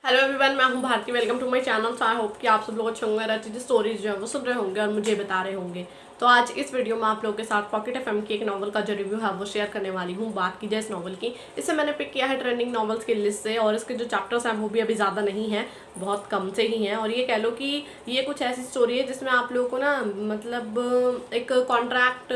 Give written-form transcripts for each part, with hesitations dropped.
Hello everyone, मैं हूं Bharti. Welcome to my channel. So I hope कि आप सब लोग अच्छे होंगे, अच्छी अच्छी स्टोरीज जो है वो सुन रहे होंगे और मुझे बता रहे होंगे। तो आज इस वीडियो में आप लोगों के साथ पॉकेट एफएम की एक नॉवल का जो रिव्यू है वो शेयर करने वाली हूँ। बात की जाए इस नॉवल की, इसे मैंने पिक किया है ट्रेंडिंग नॉवेल्स की लिस्ट से और इसके जो चैप्टर्स हैं वो भी अभी ज़्यादा नहीं है, बहुत कम से ही हैं। और ये कह लो कि ये कुछ ऐसी स्टोरी है जिसमें आप लोगों को ना मतलब एक कॉन्ट्रैक्ट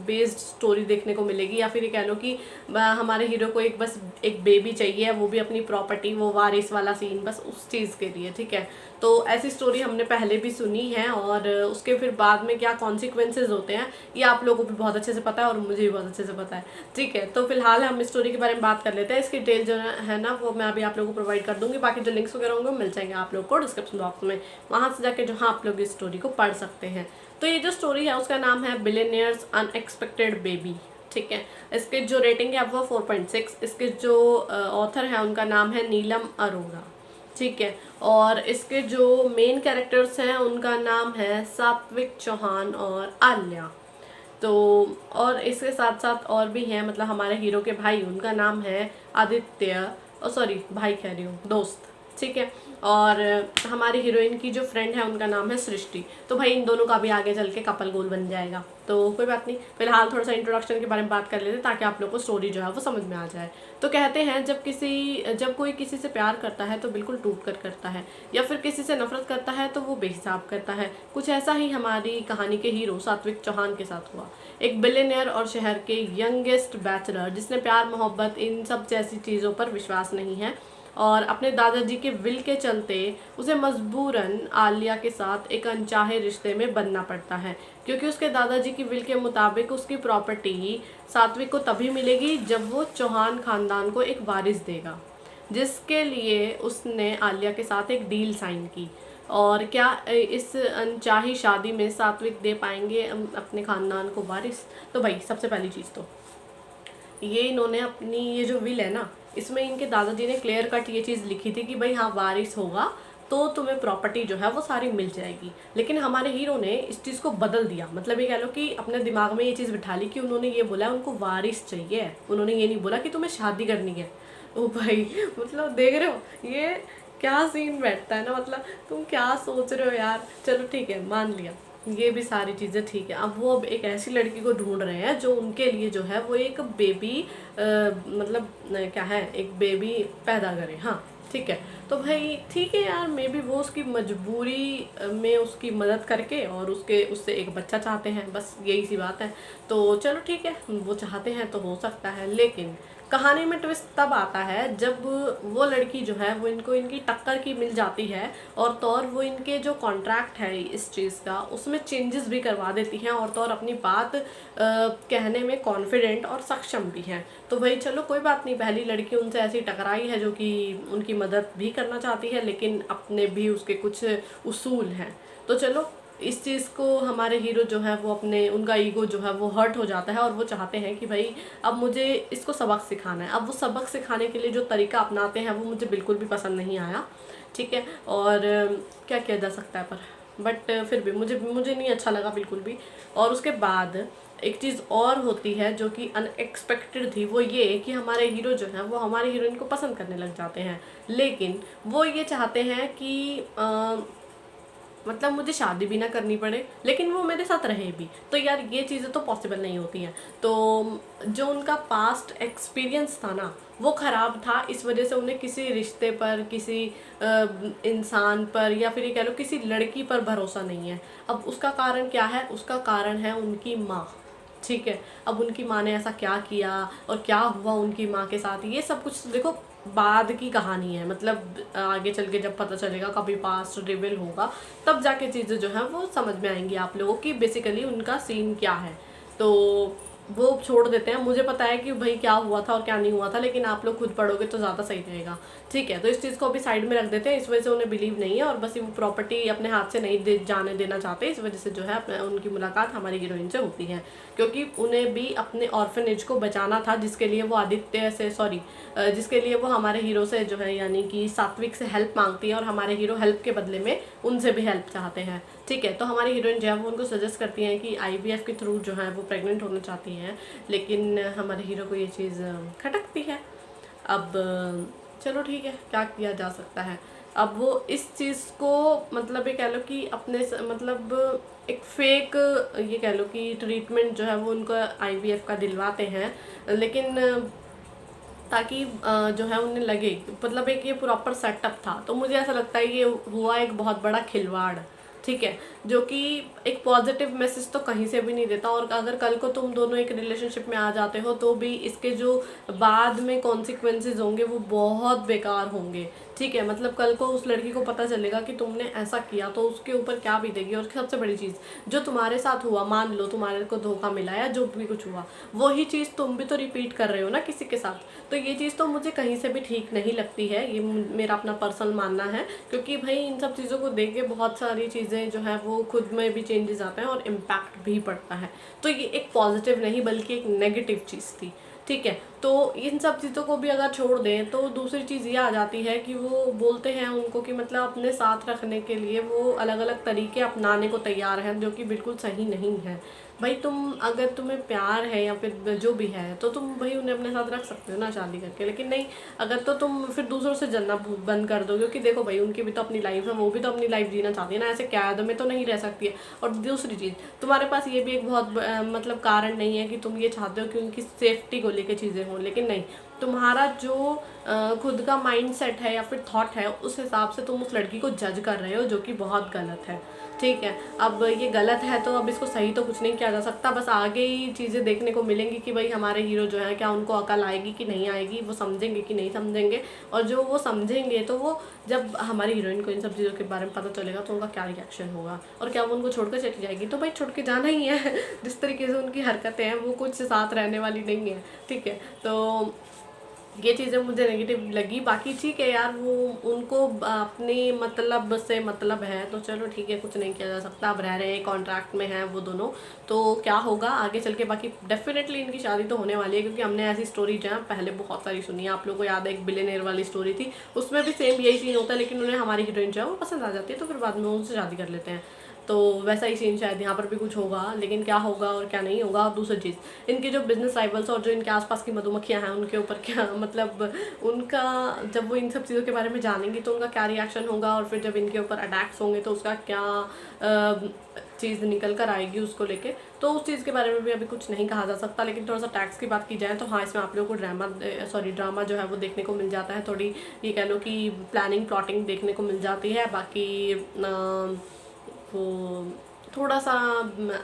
बेस्ड स्टोरी देखने को मिलेगी, या फिर ये कह लो कि हमारे हीरो को बस एक बेबी चाहिए, वो भी अपनी प्रॉपर्टी, वो वारिस वाला सीन बस उस चीज़ के लिए। ठीक है, तो ऐसी स्टोरी हमने पहले भी सुनी है और उसके फिर बाद में क्या कॉन्सिक्वेंसेज होते हैं ये आप लोगों को भी बहुत अच्छे से पता है और मुझे भी बहुत अच्छे से पता है। ठीक है, तो फिलहाल हम इस स्टोरी के बारे में बात कर लेते हैं। इसकी डिटेल जो है ना वो मैं अभी आप लोगों को प्रोवाइड कर दूंगी। बाकी जो लिंक्स वगैरह होंगे मिल जाएंगे आप लोग को डिस्क्रिप्शन बॉक्स में, वहाँ से जाके जो हाँ आप लोग इस स्टोरी को पढ़ सकते हैं। तो ये जो स्टोरी है उसका नाम है बिलियनियर्स अनएक्सपेक्टेड बेबी। ठीक है, इसके जो रेटिंग है वो 4.6। इसके जो ऑथर है उनका नाम है नीलम अरोरा। ठीक है, और इसके जो मेन कैरेक्टर्स हैं उनका नाम है सात्विक चौहान और आल्या। तो और इसके साथ साथ और भी हैं, मतलब हमारे हीरो के भाई, उनका नाम है आदित्य, और सॉरी भाई कह रही हूँ, दोस्त। ठीक है, और हमारी हीरोइन की जो फ्रेंड है उनका नाम है सृष्टि। तो भाई इन दोनों का भी आगे चल के कपल गोल बन जाएगा, तो कोई बात नहीं। फिलहाल थोड़ा सा इंट्रोडक्शन के बारे में बात कर लेते हैं ताकि आप लोग को स्टोरी जो है वो समझ में आ जाए। तो कहते हैं जब कोई किसी से प्यार करता है तो बिल्कुल टूट कर करता है, या फिर किसी से नफरत करता है तो वो बेहिसाब करता है। कुछ ऐसा ही हमारी कहानी के हीरो सात्विक चौहान के साथ हुआ। एक बिलियनियर और शहर के यंगेस्ट बैचलर जिसने प्यार मोहब्बत इन सब जैसी चीज़ों पर विश्वास नहीं है, और अपने दादाजी के विल के चलते उसे मजबूरन आलिया के साथ एक अनचाहे रिश्ते में बनना पड़ता है, क्योंकि उसके दादाजी की विल के मुताबिक उसकी प्रॉपर्टी सात्विक को तभी मिलेगी जब वो चौहान खानदान को एक वारिस देगा, जिसके लिए उसने आलिया के साथ एक डील साइन की। और क्या इस अनचाही शादी में सात्विक दे पाएंगे अपने खानदान को वारिस? तो भाई सबसे पहली चीज़ तो ये इन्होंने अपनी ये जो विल है ना, इसमें इनके दादाजी ने क्लियर कट ये चीज़ लिखी थी कि भाई हाँ वारिस होगा तो तुम्हें प्रॉपर्टी जो है वो सारी मिल जाएगी। लेकिन हमारे हीरो ने इस चीज़ को बदल दिया, मतलब ये कह लो कि अपने दिमाग में ये चीज़ बिठा ली कि उन्होंने ये बोला उनको वारिस चाहिए, उन्होंने ये नहीं बोला कि तुम्हें शादी करनी है। ओ भाई, मतलब देख रहे हो ये क्या सीन बैठता है ना, मतलब तुम क्या सोच रहे हो यार। चलो ठीक है, मान लिया ये भी सारी चीज़ें ठीक है। अब एक ऐसी लड़की को ढूंढ रहे हैं जो उनके लिए जो है वो एक बेबी मतलब क्या है, एक बेबी पैदा करे। हाँ ठीक है, तो भाई ठीक है यार, मे बी वो उसकी मजबूरी में उसकी मदद करके और उससे एक बच्चा चाहते हैं, बस यही सी बात है। तो चलो ठीक है, वो चाहते हैं तो हो सकता है। लेकिन कहानी में ट्विस्ट तब आता है जब वो लड़की जो है वो इनको इनकी टक्कर की मिल जाती है, और तो और वो इनके जो कॉन्ट्रैक्ट है इस चीज़ का उसमें चेंजेस भी करवा देती हैं, और तो और अपनी बात कहने में कॉन्फिडेंट और सक्षम भी हैं। तो भाई चलो कोई बात नहीं, पहली लड़की उनसे ऐसी टकराई है जो कि उनकी मदद भी करना चाहती है, लेकिन अपने भी उसके कुछ उसूल हैं। तो चलो इस चीज़ को हमारे हीरो जो है वो अपने उनका ईगो जो है वो हर्ट हो जाता है, और वो चाहते हैं कि भाई अब मुझे इसको सबक सिखाना है। अब वो सबक सिखाने के लिए जो तरीका अपनाते हैं वो मुझे बिल्कुल भी पसंद नहीं आया। ठीक है, और क्या किया जा सकता है, पर बट फिर भी मुझे नहीं अच्छा लगा बिल्कुल भी। और उसके बाद एक चीज़ और होती है जो कि अनएक्सपेक्टेड थी, वो ये कि हमारे हीरो जो हैं वो हमारे हीरोइन को पसंद करने लग जाते हैं, लेकिन वो ये चाहते हैं कि मतलब मुझे शादी भी ना करनी पड़े लेकिन वो मेरे साथ रहे भी। तो यार ये चीज़ें तो पॉसिबल नहीं होती हैं। तो जो उनका पास्ट एक्सपीरियंस था ना वो ख़राब था, इस वजह से उन्हें किसी रिश्ते पर, किसी इंसान पर, या फिर ये कह लो किसी लड़की पर भरोसा नहीं है। अब उसका कारण क्या है? उसका कारण है उनकी माँ। ठीक है, अब उनकी माँ ने ऐसा क्या किया और क्या हुआ उनकी माँ के साथ, ये सब कुछ देखो बाद की कहानी है। मतलब आगे चल के जब पता चलेगा, कभी पास्ट रिवील होगा, तब जाके चीज़ें जो है वो समझ में आएंगी आप लोगों की बेसिकली उनका सीन क्या है। तो वो छोड़ देते हैं, मुझे पता है कि भाई क्या हुआ था और क्या नहीं हुआ था, लेकिन आप लोग खुद पढ़ोगे तो ज़्यादा सही रहेगा। ठीक है, तो इस चीज़ को अभी साइड में रख देते हैं, इस वजह से उन्हें बिलीव नहीं है और बस वो प्रॉपर्टी अपने हाथ से नहीं जाने देना चाहते। इस वजह से जो है उनकी मुलाकात हमारी हीरोइन से होती है, क्योंकि उन्हें भी अपने ऑर्फनेज को बचाना था, जिसके लिए वो आदित्य से जिसके लिए वो हमारे हीरो से जो है यानी कि सात्विक से हेल्प मांगती है, और हमारे हीरो हेल्प के बदले में उनसे भी हेल्प चाहते हैं। ठीक है, तो हमारी हीरोइन जो है वो उनको सजेस्ट करती हैं कि IVF के थ्रू जो है वो प्रेग्नेंट होना चाहती हैं, लेकिन हमारे हीरो को ये चीज़ खटकती है। अब चलो ठीक है, क्या किया जा सकता है। अब वो इस चीज़ को मतलब ये कह लो कि अपने मतलब एक फेक, ये कह लो कि ट्रीटमेंट जो है वो उनको आईवीएफ का दिलवाते हैं, लेकिन ताकि जो है उन्हें लगे, मतलब एक ये प्रॉपर सेटअप था। तो मुझे ऐसा लगता है ये हुआ एक बहुत बड़ा खिलवाड़, ठीक है, जो कि एक पॉजिटिव मैसेज तो कहीं से भी नहीं देता। और अगर कल को तुम दोनों एक रिलेशनशिप में आ जाते हो तो भी इसके जो बाद में कॉन्सिक्वेंसेज होंगे वो बहुत बेकार होंगे, ठीक है। मतलब कल को उस लड़की को पता चलेगा कि तुमने ऐसा किया तो उसके ऊपर क्या बीतेगी। और सबसे बड़ी चीज़, जो तुम्हारे साथ हुआ, मान लो तुम्हारे को धोखा मिला या जो भी कुछ हुआ, वही चीज़ तुम भी तो रिपीट कर रहे हो ना किसी के साथ। तो ये चीज़ तो मुझे कहीं से भी ठीक नहीं लगती है, ये मेरा अपना पर्सनल मानना है। क्योंकि भाई इन सब चीज़ों को देख के बहुत सारी चीज़ें जो है वो खुद में भी चेंजेस आते हैं और इम्पैक्ट भी पड़ता है। तो ये एक पॉजिटिव नहीं बल्कि एक नेगेटिव चीज़ थी, ठीक है। तो इन सब चीज़ों को भी अगर छोड़ दें तो दूसरी चीज़ ये आ जाती है कि वो बोलते हैं उनको कि मतलब अपने साथ रखने के लिए वो अलग अलग तरीके अपनाने को तैयार हैं, जो कि बिल्कुल सही नहीं है। भाई तुम, अगर तुम्हें प्यार है या फिर जो भी है तो तुम भाई उन्हें अपने साथ रख सकते हो ना शादी करके, लेकिन नहीं, अगर तो तुम फिर दूसरों से जलना बंद कर दो। क्योंकि देखो भाई उनकी भी तो अपनी लाइफ है, वो भी तो अपनी लाइफ जीना चाहती है ना, ऐसे कैद में तो नहीं रह सकती है। और दूसरी चीज़, तुम्हारे पास ये भी एक बहुत मतलब कारण नहीं है कि तुम ये चाहते हो कि उनकी सेफ्टी को लेकर चीज़ें हों, लेकिन नहीं, तुम्हारा जो खुद का माइंड सेट है या फिर थॉट है उस हिसाब से तुम उस लड़की को जज कर रहे हो, जो कि बहुत गलत है, ठीक है। अब ये गलत है तो अब इसको सही तो कुछ नहीं किया जा सकता, बस आगे ही चीज़ें देखने को मिलेंगी कि भाई हमारे हीरो जो है क्या उनको अकल आएगी कि नहीं आएगी, वो समझेंगे कि नहीं समझेंगे। और जो वो समझेंगे तो वो जब हमारी हीरोइन को इन सब चीज़ों के बारे में पता चलेगा तो उनका क्या रिएक्शन होगा, और क्या वो उनको छोड़कर चली जाएगी। तो भाई छोड़ के जाना ही है जिस तरीके से उनकी हरकतें हैं वो कुछ साथ रहने वाली नहीं है, ठीक है। तो ये चीज़ें मुझे नेगेटिव लगी। बाकी ठीक है यार, वो उनको अपने मतलब से मतलब है तो चलो ठीक है, कुछ नहीं किया जा सकता। अब रह रहे हैं, कॉन्ट्रैक्ट में हैं वो दोनों, तो क्या होगा आगे चल के। बाकी डेफिनेटली इनकी शादी तो होने वाली है, क्योंकि हमने ऐसी स्टोरी जो है पहले बहुत सारी सुनी है। आप लोगों को याद है एक बिलियनेयर वाली स्टोरी थी, उसमें भी सेम यही सीन होता है, लेकिन उन्हें हमारी हीरोइन जो है वो पसंद आ जाती है तो फिर बाद में उनसे शादी कर लेते हैं। तो वैसा ही सीन शायद यहाँ पर भी कुछ होगा, लेकिन क्या होगा और क्या नहीं होगा। और दूसरी चीज़, इनके जो बिजनेस राइवल्स और जो इनके आसपास की मधुमक्खियाँ हैं उनके ऊपर क्या मतलब उनका, जब वो इन सब चीज़ों के बारे में जानेंगी तो उनका क्या रिएक्शन होगा, और फिर जब इनके ऊपर अटैक्स होंगे तो उसका क्या चीज़ निकल कर आएगी उसको लेके। तो उस चीज़ के बारे में भी अभी कुछ नहीं कहा जा सकता। लेकिन थोड़ा सा टैक्स की बात की जाए तो हाँ, इसमें आप लोगों को ड्रामा जो है वो देखने को मिल जाता है। थोड़ी ये कह लो कि प्लानिंग प्लॉटिंग देखने को मिल जाती है। बाकी वो थोड़ा सा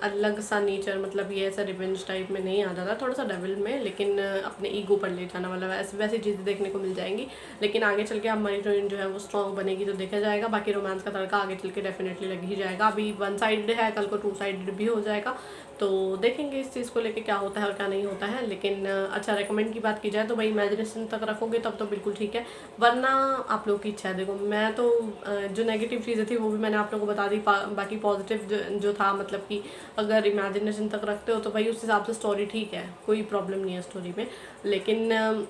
अलग सा नेचर, मतलब ये ऐसा रिवेंज टाइप में नहीं आ जाता, थोड़ा सा डेविल में, लेकिन अपने ईगो पर ले जाना वाला वैसी चीज़ें देखने को मिल जाएंगी। लेकिन आगे चल के हमारी हीरोइन जो है वो स्ट्रॉन्ग बनेगी तो देखा जाएगा। बाकी रोमांस का तड़का आगे चल के डेफिनेटली लग ही जाएगा। अभी वन साइडेड है, कल को टू साइडेड भी हो जाएगा, तो देखेंगे इस चीज़ को लेके क्या होता है और क्या नहीं होता है। लेकिन अच्छा, रेकमेंड की बात की जाए तो भाई इमेजिनेशन तक रखोगे तब तो बिल्कुल ठीक है, वरना आप लोग की इच्छा है। देखो मैं तो जो नेगेटिव चीज़ें थी वो भी मैंने आप लोगों को बता दी। बाकी पॉजिटिव जो था, मतलब कि अगर इमेजिनेशन तक रखते हो तो भाई उस हिसाब से स्टोरी ठीक है, कोई प्रॉब्लम नहीं है स्टोरी में। लेकिन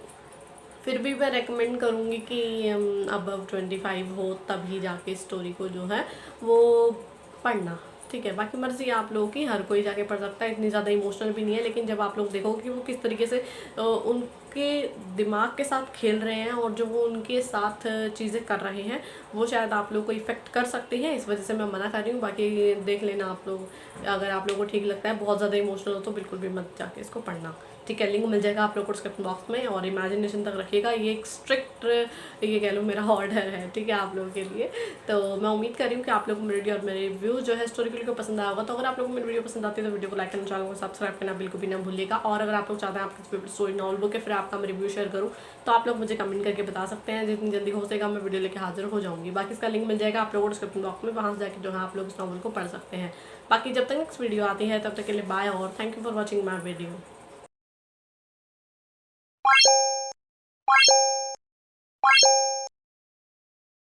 फिर भी मैं रेकमेंड करूँगी कि अब 25 हो तभी जाके स्टोरी को जो है वो पढ़ना, ठीक है। बाकी मर्जी है आप लोगों की, हर कोई जाके पढ़ सकता है, इतनी ज़्यादा इमोशनल भी नहीं है। लेकिन जब आप लोग देखोगे कि वो किस तरीके से उनके दिमाग के साथ खेल रहे हैं और जो वो उनके साथ चीज़ें कर रहे हैं वो शायद आप लोग को इफ़ेक्ट कर सकती हैं, इस वजह से मैं मना कर रही हूँ। बाकी देख लेना आप लोग, अगर आप लोगों को ठीक लगता है, बहुत ज़्यादा इमोशनल हो तो बिल्कुल भी मत जाके इसको पढ़ना, ठीक है। लिंक मिल जाएगा आप लोग को डिस्क्रिप्शन बॉक्स में। और इमेजिनेशन तक रखिएगा, ये एक स्ट्रिक्ट ये कह लो मेरा ऑर्डर है, ठीक है, आप लोगों के लिए। तो मैं उम्मीद कर रही हूँ कि आप लोग को मेरी वीडियो और मेरे रिव्यू जो है हिस्टोरिकल को पसंद आएगा। तो अगर आप लोगों को मेरी वीडियो पसंद आती है तो वीडियो को लाइक करना, चैनल को सब्सक्राइब करना बिल्कुल भी ना भूलिएगा। और अगर आप लोग चाहते हैं आपकी फेवरेट स्टोरी नॉवल बुक है फिर आपका मैं रिव्यू शेयर करूँ तो आप लोग मुझे कमेंट करके बता सकते हैं, जितनी जल्दी हो सकेगा मैं वीडियो लेकर हाजिर हो जाऊँगी। बाकी इसका लिंक मिल जाएगा आप लोगों को डिस्क्रिप्शन बॉक्स में, वहाँ से जाकर जो है आप लोग इस नॉवल को पढ़ सकते हैं। बाकी जब तक नेक्स्ट वीडियो आती है तब तक के लिए बाय और thank you for watching my video.